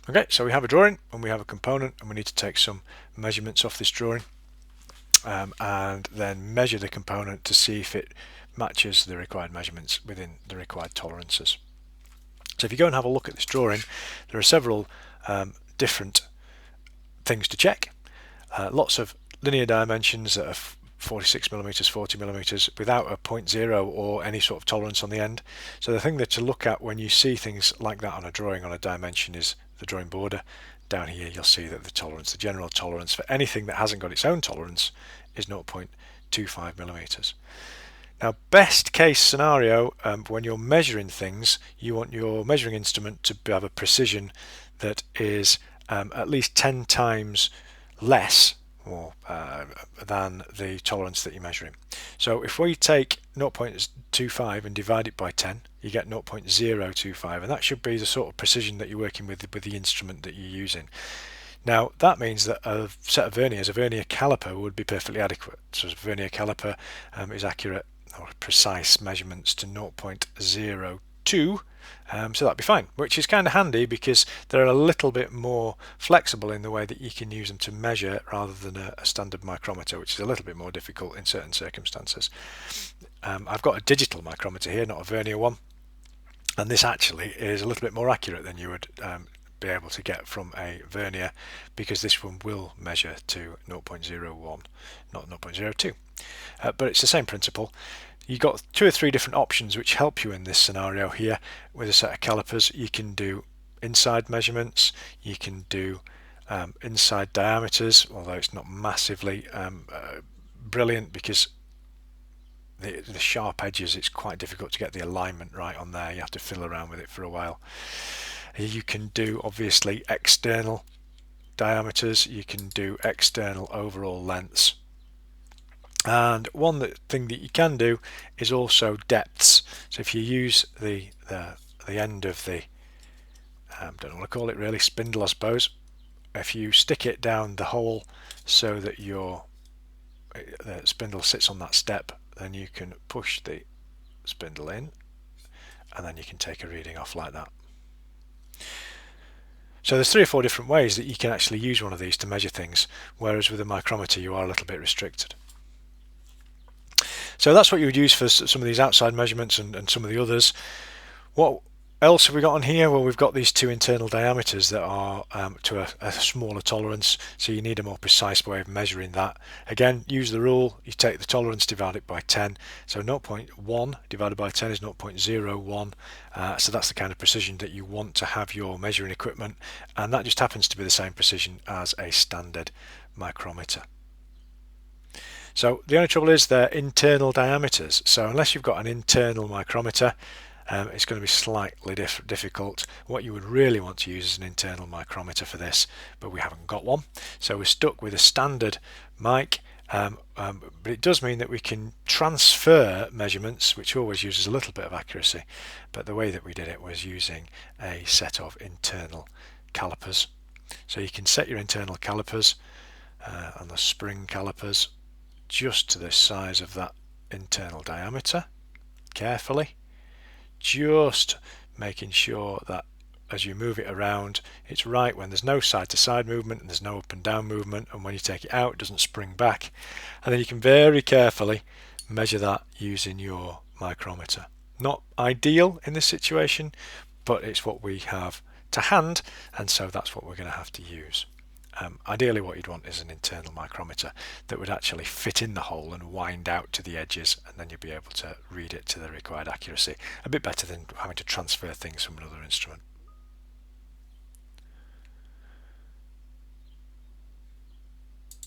Okay, so we have a drawing and we have a component, and we need to take some measurements off this drawing and then measure the component to see if it matches the required measurements within the required tolerances. So if you go and have a look at this drawing, there are several different things to check. Lots of linear dimensions that are 46 millimeters, 40 millimeters without a 0.0 or any sort of tolerance on the end. So the thing that to look at when you see things like that on a drawing on a dimension is the drawing border. Down here you'll see that the tolerance, the general tolerance for anything that hasn't got its own tolerance is 0.25 millimeters. Now, best case scenario, when you're measuring things, you want your measuring instrument to have a precision that is at least 10 times less or than the tolerance that you're measuring. So if we take 0.25 and divide it by 10, you get 0.025, and that should be the sort of precision that you're working with the instrument that you're using. Now that means that a set of verniers, a vernier caliper, would be perfectly adequate. So a vernier caliper is accurate or precise measurements to 0.02, so that'd be fine, which is kind of handy because they're a little bit more flexible in the way that you can use them to measure rather than a standard micrometer, which is a little bit more difficult in certain circumstances. I've got a digital micrometer here, not a vernier one, and this actually is a little bit more accurate than you would be able to get from a vernier, because this one will measure to 0.01, not 0.02. But it's the same principle. You've got 2 or 3 different options which help you in this scenario here with a set of calipers. You can do inside measurements, you can do inside diameters, although it's not massively brilliant because the sharp edges, it's quite difficult to get the alignment right on there. You have to fiddle around with it for a while. You can do obviously external diameters, you can do external overall lengths, and one thing that you can do is also depths. So if you use the end of the don't know what to call it really, spindle I suppose, if you stick it down the hole so that the spindle sits on that step, then you can push the spindle in and then you can take a reading off like that. So there's 3 or 4 different ways that you can actually use one of these to measure things, whereas with a micrometer you are a little bit restricted. So that's what you would use for some of these outside measurements and some of the others. What else have we got on here? Well, we've got these 2 internal diameters that are to a smaller tolerance, so you need a more precise way of measuring that. Again, use the rule, you take the tolerance, divide it by 10, so 0.1 divided by 10 is 0.01, so that's the kind of precision that you want to have your measuring equipment, and that just happens to be the same precision as a standard micrometer. So the only trouble is they're internal diameters, so unless you've got an internal micrometer, it's going to be slightly difficult. What you would really want to use is an internal micrometer for this, but we haven't got one, so we're stuck with a standard mic. But it does mean that we can transfer measurements, which always uses a little bit of accuracy, but the way that we did it was using a set of internal calipers. So you can set your internal calipers on the spring calipers just to the size of that internal diameter, carefully, just making sure that as you move it around it's right when there's no side to side movement and there's no up and down movement, and when you take it out it doesn't spring back, and then you can very carefully measure that using your micrometer. Not ideal in this situation, but it's what we have to hand, and so that's what we're going to have to use. Ideally what you'd want is an internal micrometer that would actually fit in the hole and wind out to the edges, and then you'd be able to read it to the required accuracy. A bit better than having to transfer things from another instrument.